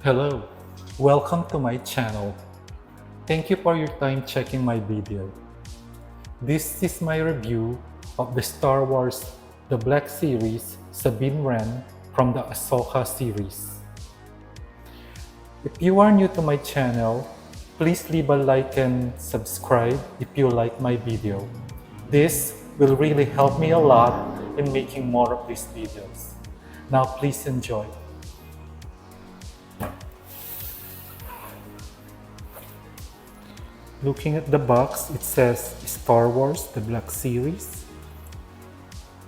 Hello, welcome to my channel. Thank you for your time checking my video. This is my review of the Star Wars The Black Series SABINE WREN from the Ahsoka series. If you are new to my channel, please leave a like and subscribe if you like my video. This will really help me a lot in making more of these videos. Now please enjoy. Looking at the box, it says Star Wars The Black Series,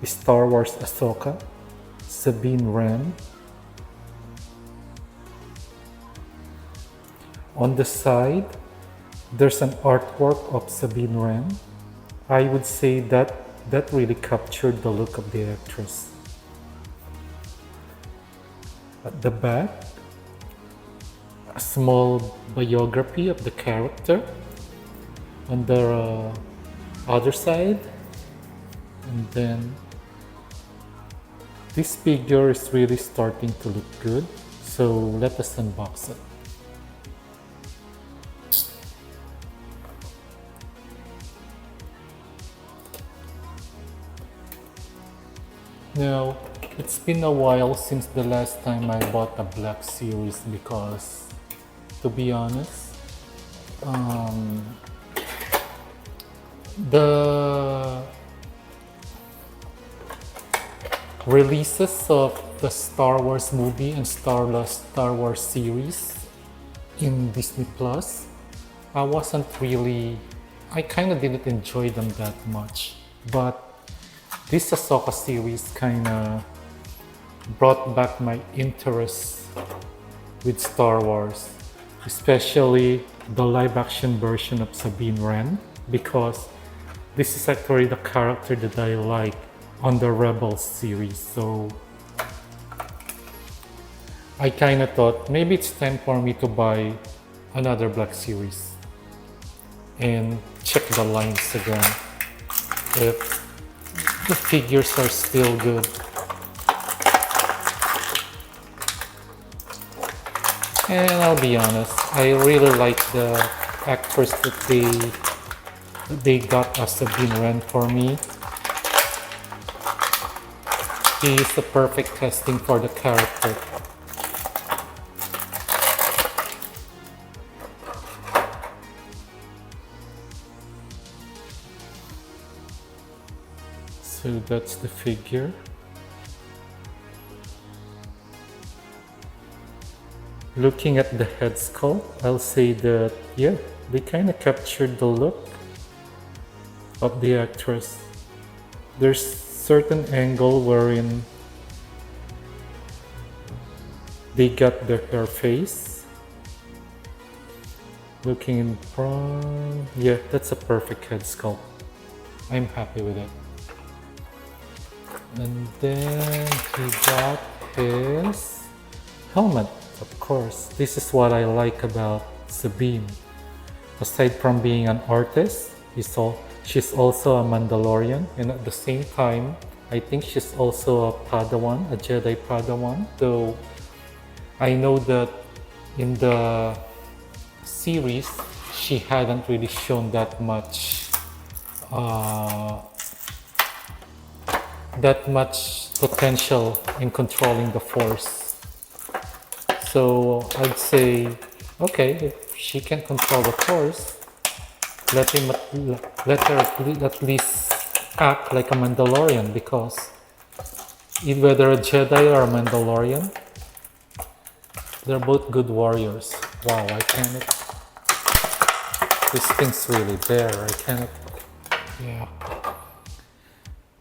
Star Wars Ahsoka, SABINE WREN. On the side, there's an artwork of SABINE WREN. I would say that really captured the look of the actress. At the back, a small biography of the character. On the other side, and then this figure is really starting to look good, so let us unbox it. Now, it's been a while since the last time I bought a Black Series because, to be honest, the releases of the Star Wars movie and Star Wars series in Disney Plus, I kind of didn't enjoy them that much. But this Ahsoka series kind of brought back my interest with Star Wars, especially the live-action version of SABINE WREN, because this is actually the character that I like on the Rebels series, so I kind of thought maybe it's time for me to buy another Black Series and check the lines again if the figures are still good. And I'll be honest, I really like the actress that they got as SABINE WREN for me. She is the perfect casting for the character. So that's the figure. Looking at the head sculpt, I'll say that, yeah, they kind of captured the look of the actress. There's certain angle wherein they got her face. Looking in front, yeah, that's a perfect head sculpt. I'm happy with it. And then he got his helmet, of course. This is what I like about Sabine. Aside from being an artist, she's also a Mandalorian, and at the same time, I think she's also a Padawan, a Jedi Padawan. Though I know that in the series, she hadn't really shown that much potential in controlling the Force. So I'd say, okay, if she can control the Force, let her at least act like a Mandalorian, because whether a Jedi or a Mandalorian, they're both good warriors. Wow, I cannot. This thing's really bare. I cannot. Yeah.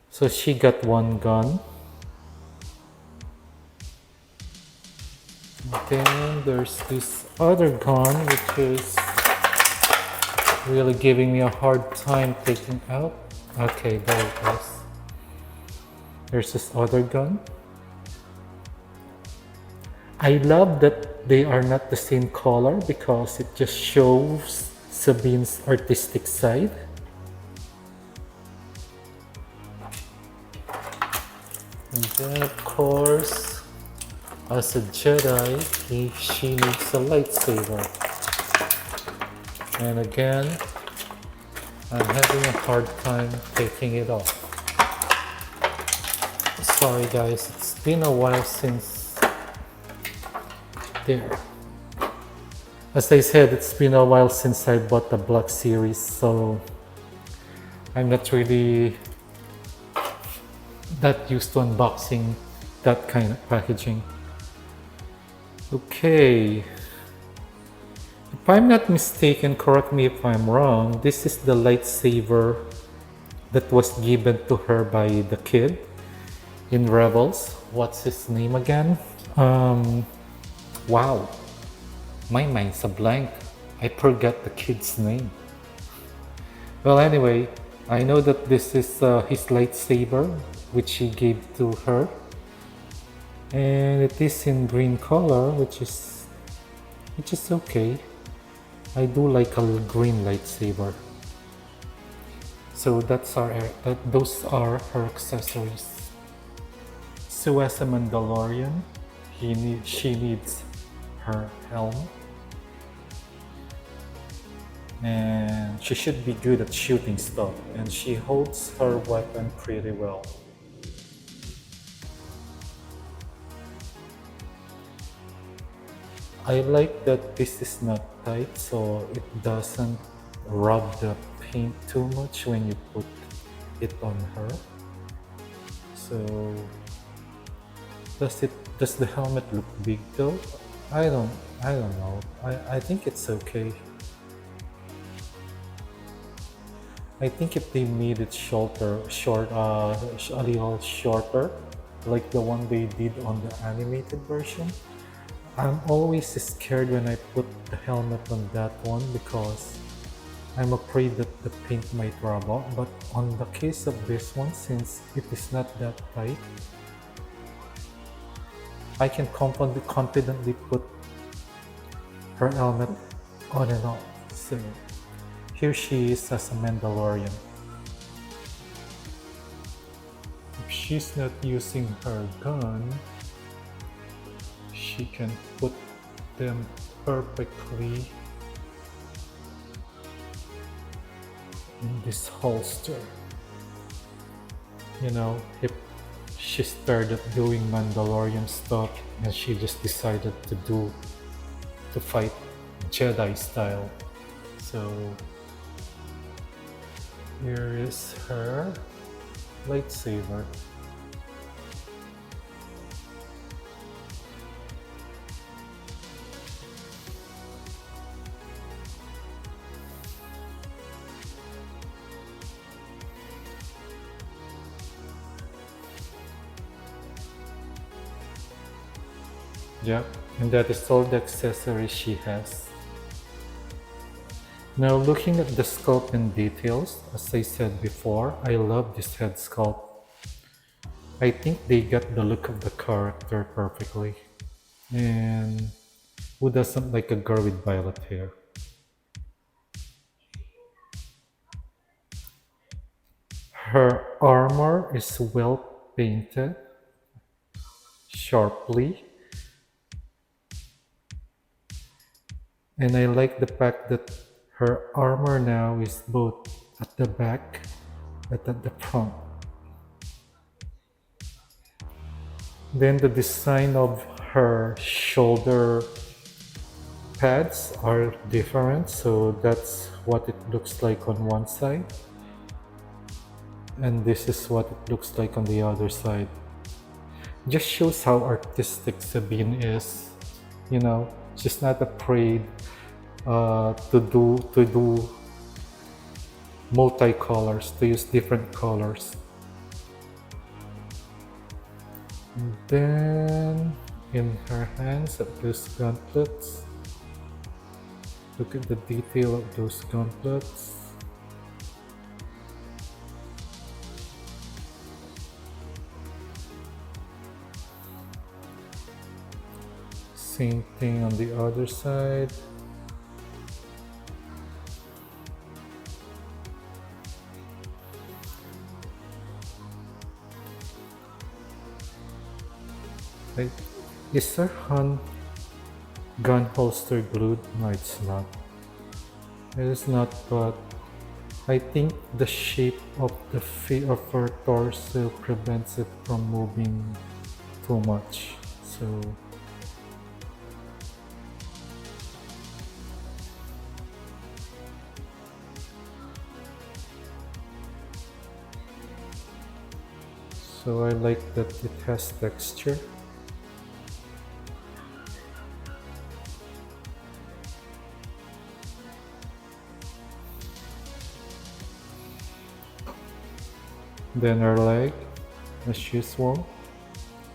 So she got one gun. Then there's this other gun, which is really giving me a hard time taking out. Okay, there it is. There's this other gun. I love that they are not the same color because it just shows Sabine's artistic side. And then of course As a Jedi, she needs a lightsaber. And again, I'm having a hard time taking it off. Sorry guys, it's been a while since there. As I said, it's been a while since I bought the Black Series, so I'm not really that used to unboxing that kind of packaging. Okay, if I'm not mistaken, correct me if I'm wrong, this is the lightsaber that was given to her by the kid in Rebels. What's his name again? Wow, my mind's a blank. I forgot the kid's name. Well, anyway, I know that this is his lightsaber, which he gave to her. And it is in green color, which is okay. I do like a green lightsaber. So those are her accessories. So as a Mandalorian, she needs her helm. And she should be good at shooting stuff, and she holds her weapon pretty well. I like that this is not tight, so it doesn't rub the paint too much when you put it on her. So does the helmet look big though? I don't know. I think it's okay. I think if they made it a little shorter, like the one they did on the animated version. I'm always scared when I put the helmet on that one because I'm afraid that the paint might rub off. But on the case of this one, since it is not that tight, I can confidently put her helmet on and off. So here she is as a Mandalorian. If she's not using her gun, she can put them perfectly in this holster. You know, if she started doing Mandalorian stuff and she just decided to fight Jedi style. So here is her lightsaber. Yep, and that is all the accessories she has. Now looking at the sculpt and details, as I said before, I love this head sculpt. I think they got the look of the character perfectly. And who doesn't like a girl with violet hair? Her armor is well painted, sharply. And I like the fact that her armor now is both at the back and at the front. Then the design of her shoulder pads are different, so that's what it looks like on one side. And this is what it looks like on the other side. Just shows how artistic Sabine is. You know, she's not afraid to do multicolors, to use different colors. And then in her hands, at those gauntlets, look at the detail of those gauntlets. Same thing on the other side. Is her gun holster glued? No, it's not. It is not, but I think the shape of of her torso prevents it from moving too much. So I like that it has texture. Then her leg, as usual.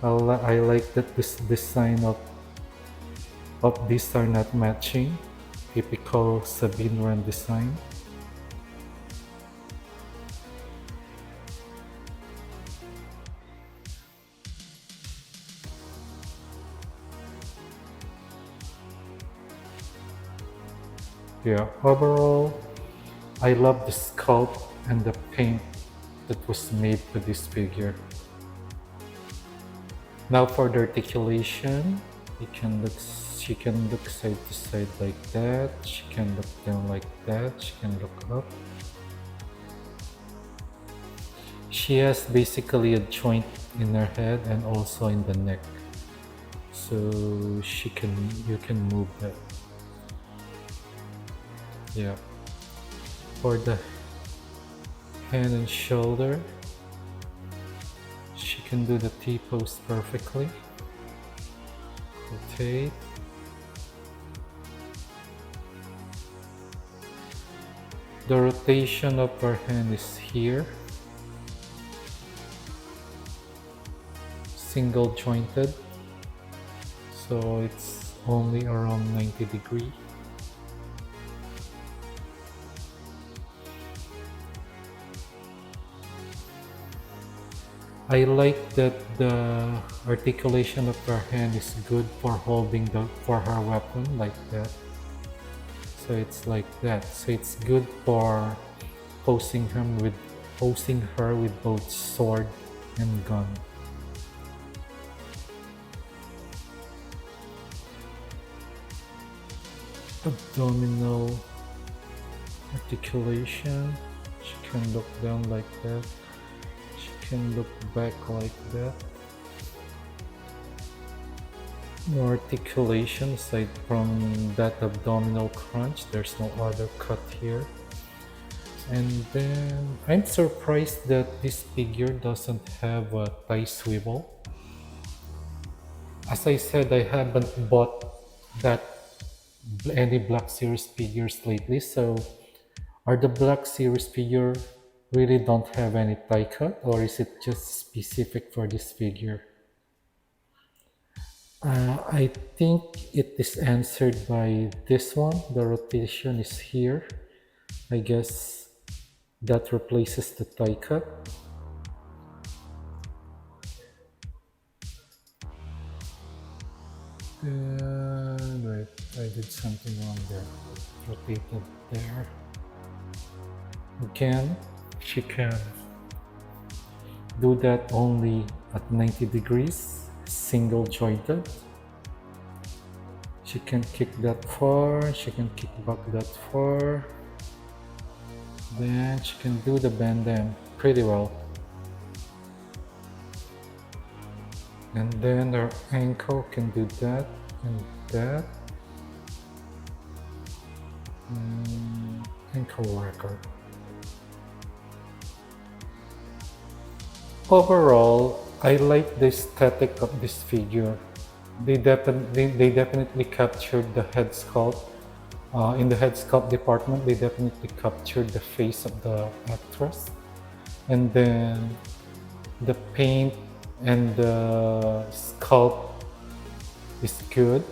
I like that this design of these are not matching. Typical SABINE WREN design. Yeah, overall, I love the sculpt and the paint that was made to this figure. Now for the articulation, she can look side to side like that, she can look down like that, she can look up. She has basically a joint in her head and also in the neck. So you can move that. Yeah. For the hand and shoulder, she can do the T-pose perfectly. Rotate. The rotation of her hand is here. Single jointed. So it's only around 90 degrees. I like that the articulation of her hand is good for holding for her weapon like that. So it's like that. So it's good for posing her with both sword and gun. Abdominal articulation. She can look down like that. She can look back like that. No articulation aside from that abdominal crunch. There's no other cut here. And then I'm surprised that this figure doesn't have a thigh swivel. As I said, I haven't bought any Black Series figures lately, so are the Black Series figure really don't have any thigh cut, or is it just specific for this figure? I think it is answered by this one. The rotation is here. I guess that replaces the thigh cut. Wait, I did something wrong there. Rotated there. Again, she can do that only at 90 degrees, single jointed. She can kick that far, she can kick back that far. Then she can do the bend them pretty well. And then her ankle can do that and that. Ankle worker. Overall, I like the aesthetic of this figure. They definitely captured the head sculpt. In the head sculpt department, they definitely captured the face of the actress. And then the paint and the sculpt is good.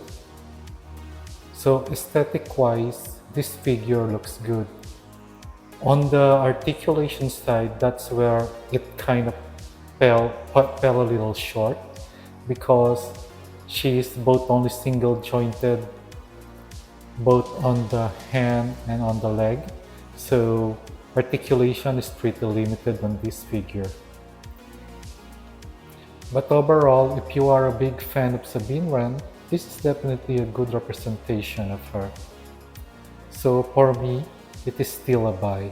So aesthetic wise, this figure looks good. On the articulation side, that's where it kind of fell a little short, because she is both only single jointed both on the hand and on the leg, so articulation is pretty limited on this figure. But overall, if you are a big fan of Sabine Wren, this is definitely a good representation of her. So for me, it is still a buy.